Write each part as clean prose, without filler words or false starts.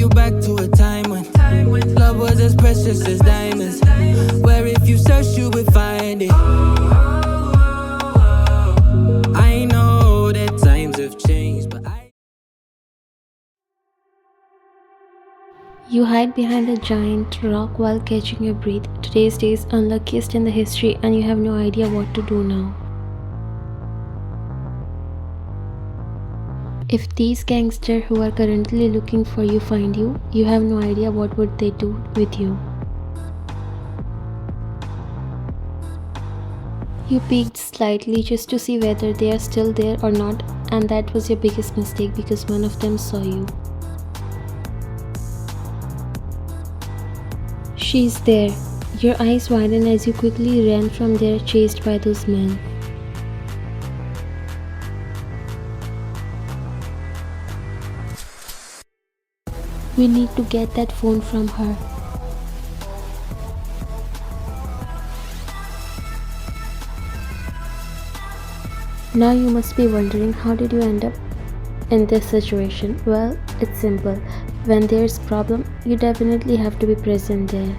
you back to a time when love was as precious as diamonds, where if you search you would find it. I know that times have changed, but You hide behind a giant rock while catching your breath. Today's day is unluckiest in the history and you have no idea what to do now. If these gangsters who are currently looking for you find you, you have no idea what would they do with you. You peeked slightly just to see whether they are still there or not, and that was your biggest mistake because one of them saw you. She's there. Your eyes widen as you quickly ran from there, chased by those men. We need to get that phone from her. Now you must be wondering, how did you end up in this situation? Well, it's simple. When there's a problem, you definitely have to be present there.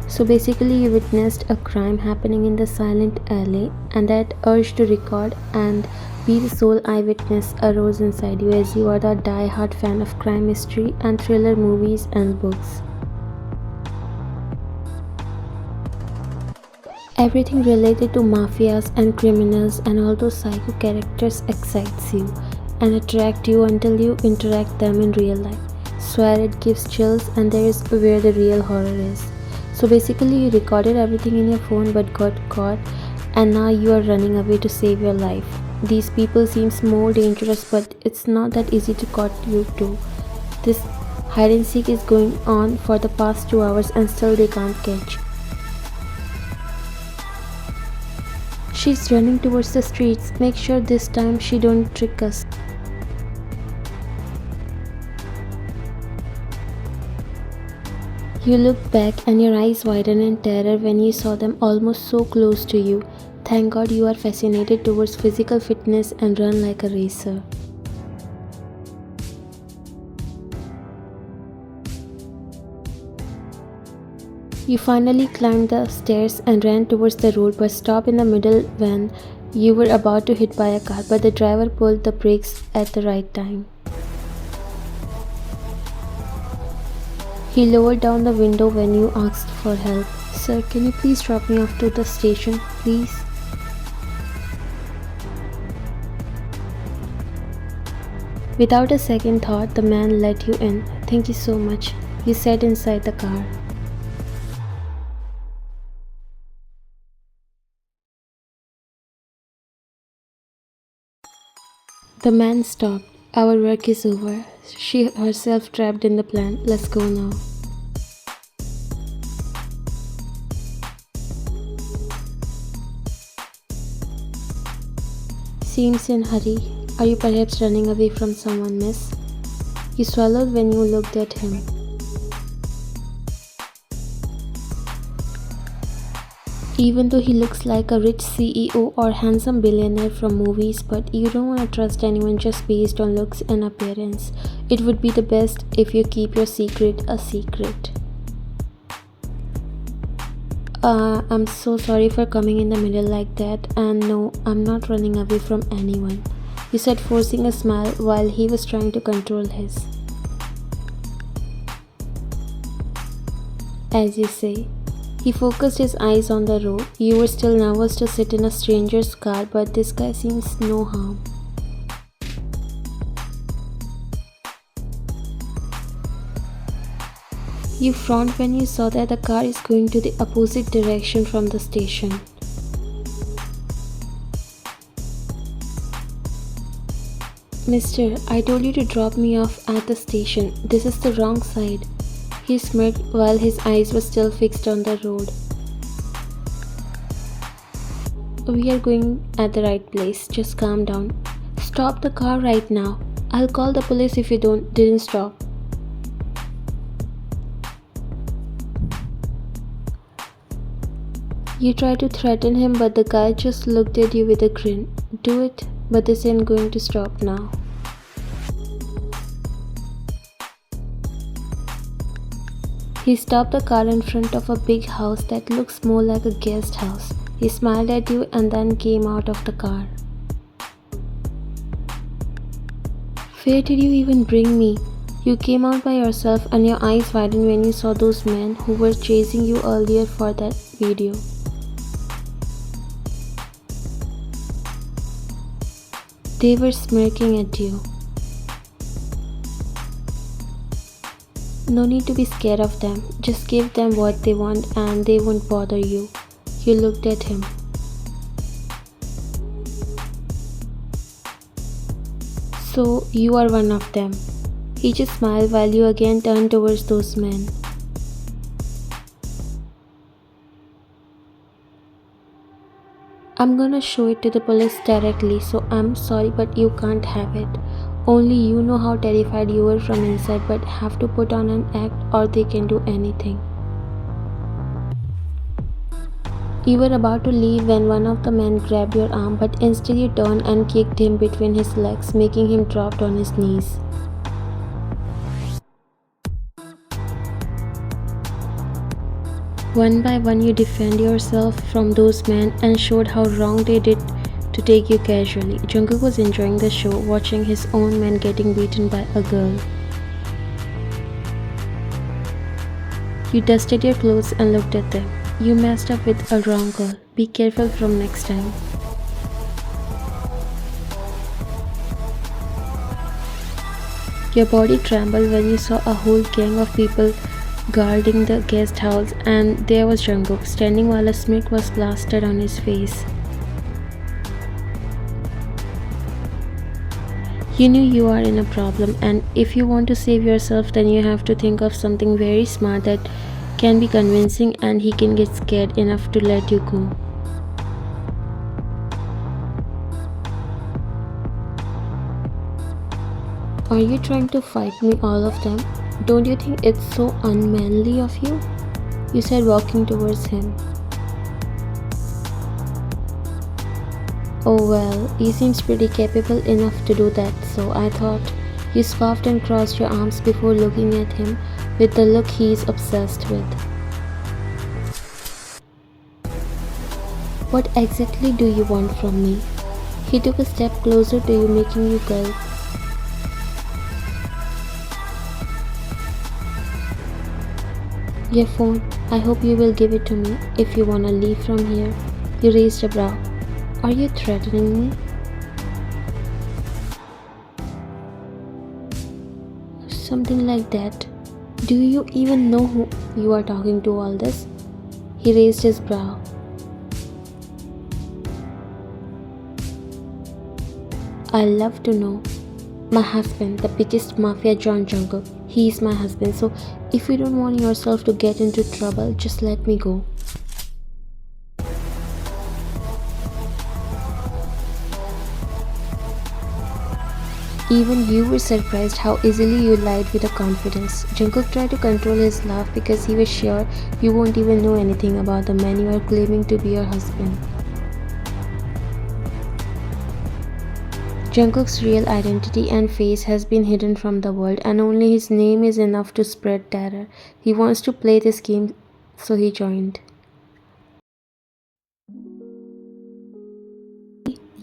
So basically you witnessed a crime happening in the silent alley, and that urge to record and be the sole eyewitness arose inside you as you are the die-hard fan of crime mystery and thriller movies and books. Everything related to mafias and criminals and all those psycho characters excites you and attract you until you interact them in real life. Swear it gives chills, and there is where the real horror is. So basically you recorded everything in your phone but got caught, and now you are running away to save your life. These people seems more dangerous, but it's not that easy to catch you too. This hide and seek is going on for the past 2 hours and still they can't catch. She's running towards the streets. Make sure this time she don't trick us. You look back and your eyes widen in terror when you saw them almost so close to you. Thank God you are fascinated towards physical fitness and run like a racer. You finally climbed the stairs and ran towards the road but stopped in the middle when you were about to hit by a car, but the driver pulled the brakes at the right time. He lowered down the window when you asked for help. Sir, can you please drop me off to the station, please? Without a second thought, the man let you in. Thank you so much. You sat inside the car. The man stopped. Our work is over. She herself trapped in the plan. Let's go now. Seems in hurry. Are you perhaps running away from someone, miss? You swallowed when you looked at him. Even though he looks like a rich CEO or handsome billionaire from movies, but you don't want to trust anyone just based on looks and appearance. It would be the best if you keep your secret a secret. I'm so sorry for coming in the middle like that, and no, I'm not running away from anyone, he said, forcing a smile while he was trying to control his. As you say. He focused his eyes on the road. You were still nervous to sit in a stranger's car, but this guy seems no harm. You frowned when you saw that the car is going to the opposite direction from the station. Mister, I told you to drop me off at the station. This is the wrong side. He smirked while his eyes were still fixed on the road. We are going at the right place. Just calm down. Stop the car right now. I'll call the police if you didn't stop. You tried to threaten him, but the guy just looked at you with a grin. Do it, but this ain't going to stop now. He stopped the car in front of a big house that looks more like a guest house. He smiled at you and then came out of the car. Where did you even bring me? You came out by yourself and your eyes widened when you saw those men who were chasing you earlier for that video. They were smirking at you. No need to be scared of them. Just give them what they want and they won't bother you. You looked at him. So you are one of them. He just smiled while you again turned towards those men. I'm gonna show it to the police directly, so I'm sorry but you can't have it. Only you know how terrified you were from inside but have to put on an act or they can do anything. You were about to leave when one of the men grabbed your arm but instead you turned and kicked him between his legs, making him drop on his knees. One by one you defend yourself from those men and showed how wrong they did to take you casually. Jungkook was enjoying the show, watching his own men getting beaten by a girl. You dusted your clothes and looked at them. You messed up with a wrong girl. Be careful from next time. Your body trembled when you saw a whole gang of people guarding the guest house and there was Jungkook standing while a smirk was plastered on his face. You knew you are in a problem and if you want to save yourself then you have to think of something very smart that can be convincing and he can get scared enough to let you go. Are you trying to fight me, all of them? Don't you think it's so unmanly of you? You said, walking towards him. Oh well, he seems pretty capable enough to do that, so I thought. You scoffed and crossed your arms before looking at him with the look he is obsessed with. What exactly do you want from me? He took a step closer to you, making you gulp. Your phone. I hope you will give it to me if you wanna leave from here. You raised a brow. Are you threatening me? Something like that. Do you even know who you are talking to all this? He raised his brow. I love to know. My husband, the biggest mafia John Jungkook. He is my husband, so if you don't want yourself to get into trouble, just let me go. Even you were surprised how easily you lied with a confidence. Jungkook tried to control his laugh because he was sure you won't even know anything about the man you are claiming to be your husband. Jungkook's real identity and face has been hidden from the world and only his name is enough to spread terror. He wants to play this game, so he joined.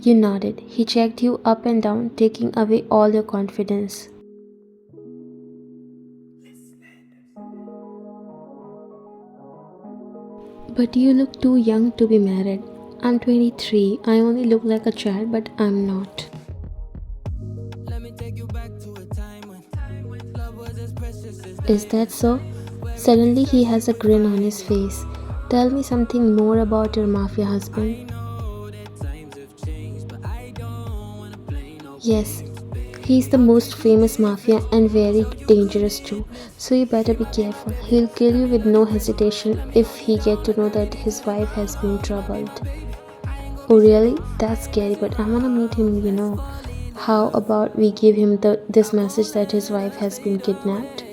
You nodded. He checked you up and down, taking away all your confidence. But you look too young to be married. I'm 23. I only look like a child, but I'm not. Is that so? Suddenly he has a grin on his face. Tell me something more about your mafia husband. Yes, he's the most famous mafia and very dangerous too. So you better be careful. He'll kill you with no hesitation if he gets to know that his wife has been troubled. Oh really? That's scary, but I wanna meet him. How about we give him this message that his wife has been kidnapped?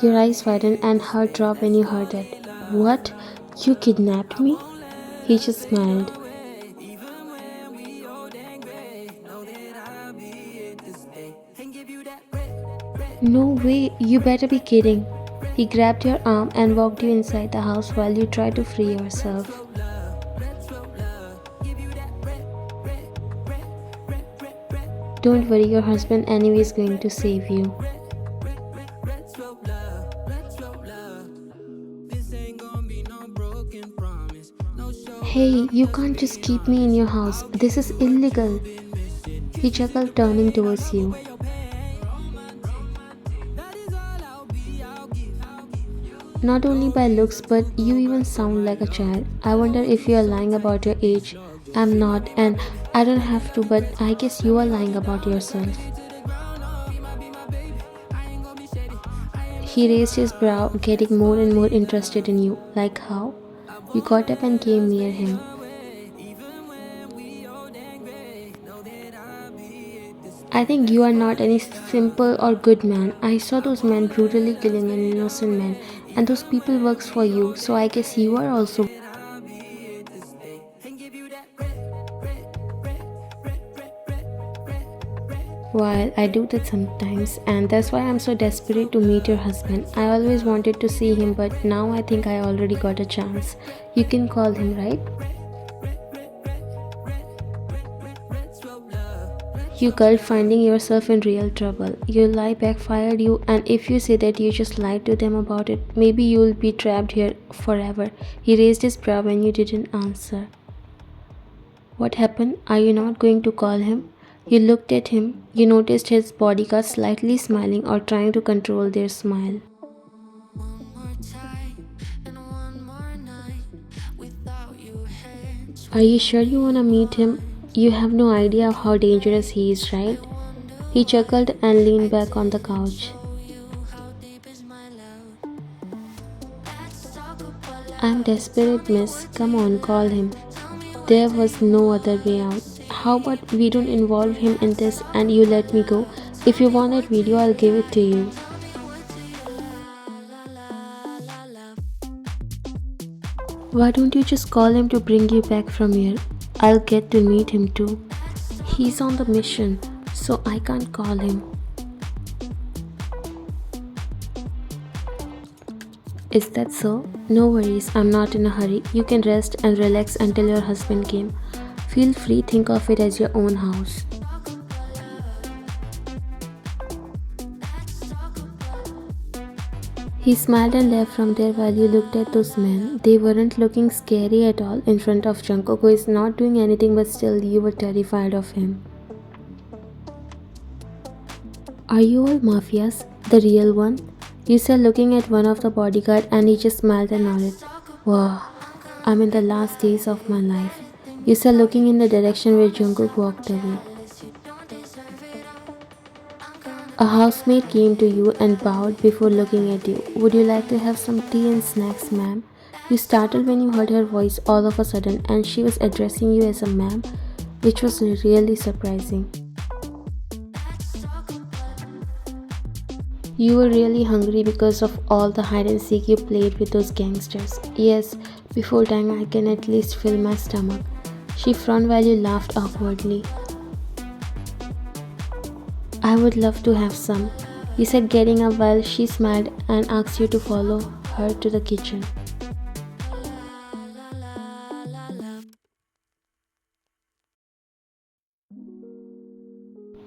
Your eyes widened and heart dropped when you heard that. What? You kidnapped me? He just smiled. No way, you better be kidding. He grabbed your arm and walked you inside the house while you tried to free yourself. Don't worry, your husband anyway is going to save you. Hey, you can't just keep me in your house. This is illegal. He chuckled, turning towards you. Not only by looks, but you even sound like a child. I wonder if you are lying about your age. I'm not, and I don't have to, but I guess you are lying about yourself. He raised his brow, getting more and more interested in you. Like how? You got up and came near him. I think you are not any simple or good man. I saw those men brutally killing an innocent man, and those people works for you, so I guess you are also. Well, I do that sometimes, and that's why I'm so desperate to meet your husband. I always wanted to see him, but now I think I already got a chance. You can call him, right? You gulp, finding yourself in real trouble. Your lie backfired you, and if you say that you just lied to them about it, maybe you'll be trapped here forever. He raised his brow when you didn't answer. What happened? Are you not going to call him? You looked at him. You noticed his bodyguard slightly smiling or trying to control their smile. Are you sure you want to meet him? You have no idea how dangerous he is, right? He chuckled and leaned back on the couch. I'm desperate, miss. Come on, call him. There was no other way out. How about we don't involve him in this and you let me go? If you want that video, I'll give it to you. Why don't you just call him to bring you back from here? I'll get to meet him too. He's on the mission, so I can't call him. Is that so? No worries, I'm not in a hurry. You can rest and relax until your husband came. Feel free, think of it as your own house. He smiled and left from there while you looked at those men. They weren't looking scary at all in front of Jungkook, who is not doing anything, but still you were terrified of him. Are you all mafias? The real one? You said, looking at one of the bodyguard, and he just smiled and nodded. Wow, I'm in the last days of my life. You said, looking in the direction where Jungkook walked away. A housemaid came to you and bowed before looking at you. Would you like to have some tea and snacks, ma'am? You startled when you heard her voice all of a sudden, and she was addressing you as a ma'am, which was really surprising. You were really hungry because of all the hide and seek you played with those gangsters. Yes, before dying I can at least fill my stomach. She frowned while you laughed awkwardly. I would love to have some, you said, getting up while she smiled and asked you to follow her to the kitchen.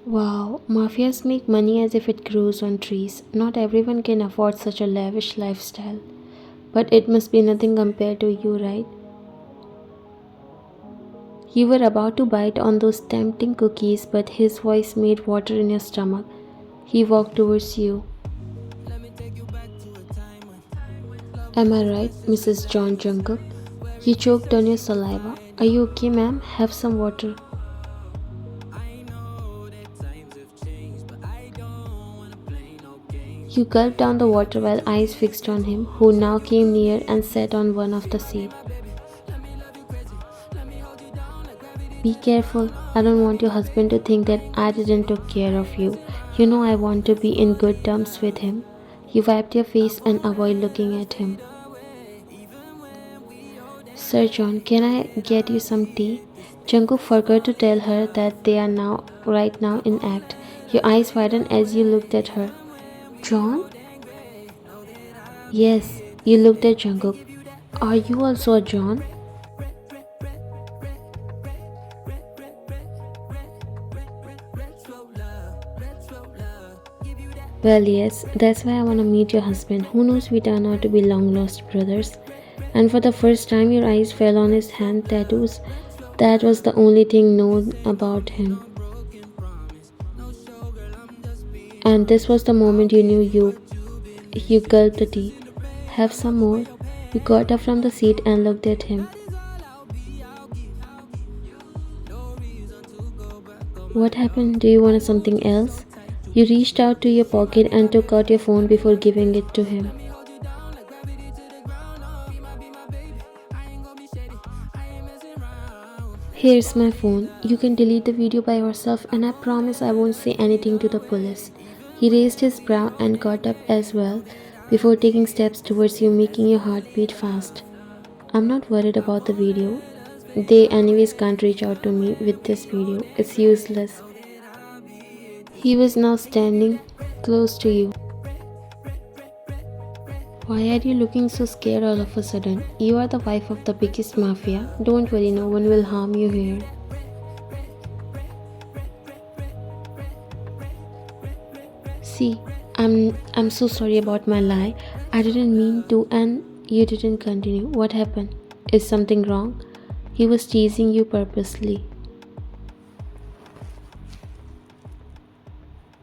Wow, mafias make money as if it grows on trees. Not everyone can afford such a lavish lifestyle. But it must be nothing compared to you, right? You were about to bite on those tempting cookies, but his voice made water in your stomach. He walked towards you. Am I right, Mrs. John Jungkook? You choked on your saliva. Are you okay, ma'am? Have some water. You gulped down the water while eyes fixed on him, who now came near and sat on one of the seats. Be careful. I don't want your husband to think that I didn't take care of you. You know I want to be in good terms with him. You wiped your face and avoid looking at him. Sir John, can I get you some tea? Jungkook forgot to tell her that they are right now in act. Your eyes widened as you looked at her. John? Yes, you looked at Jungkook. Are you also a John? Well, yes, that's why I want to meet your husband. Who knows, we turn out to be long lost brothers. And for the first time, your eyes fell on his hand tattoos. That was the only thing known about him. And this was the moment you knew you gulped the tea. Have some more? You got up from the seat and looked at him. What happened? Do you want something else? You reached out to your pocket and took out your phone before giving it to him. Here's my phone. You can delete the video by yourself, and I promise I won't say anything to the police. He raised his brow and got up as well before taking steps towards you, making your heart beat fast. I'm not worried about the video. They anyways can't reach out to me with this video. It's useless. He was now standing close to you. Why are you looking so scared all of a sudden? You are the wife of the biggest mafia. Don't worry, no one will harm you here. See, I'm so sorry about my lie. I didn't mean to, and you didn't continue. What happened? Is something wrong? He was teasing you purposely.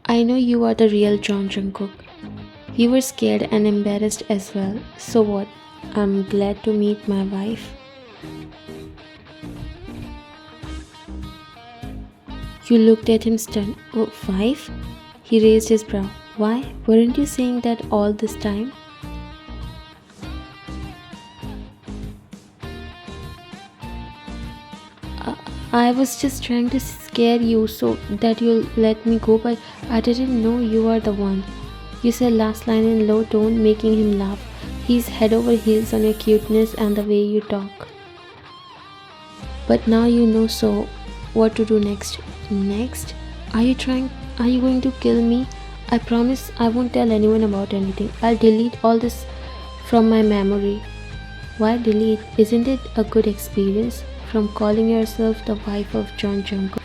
I know you are the real John Jungkook. You were scared and embarrassed as well. So what? I'm glad to meet my wife. You looked at him stunned. Oh, wife? He raised his brow. Why? Weren't you saying that all this time? I was just trying to scare you so that you'll let me go, but I didn't know you are the one. You said last line in low tone, making him laugh. He's head over heels on your cuteness and the way you talk. But now you know, so what to do next? Next? Are you going to kill me? I promise I won't tell anyone about anything. I'll delete all this from my memory. Why delete? Isn't it a good experience? From calling yourself the wife of John Jungkook.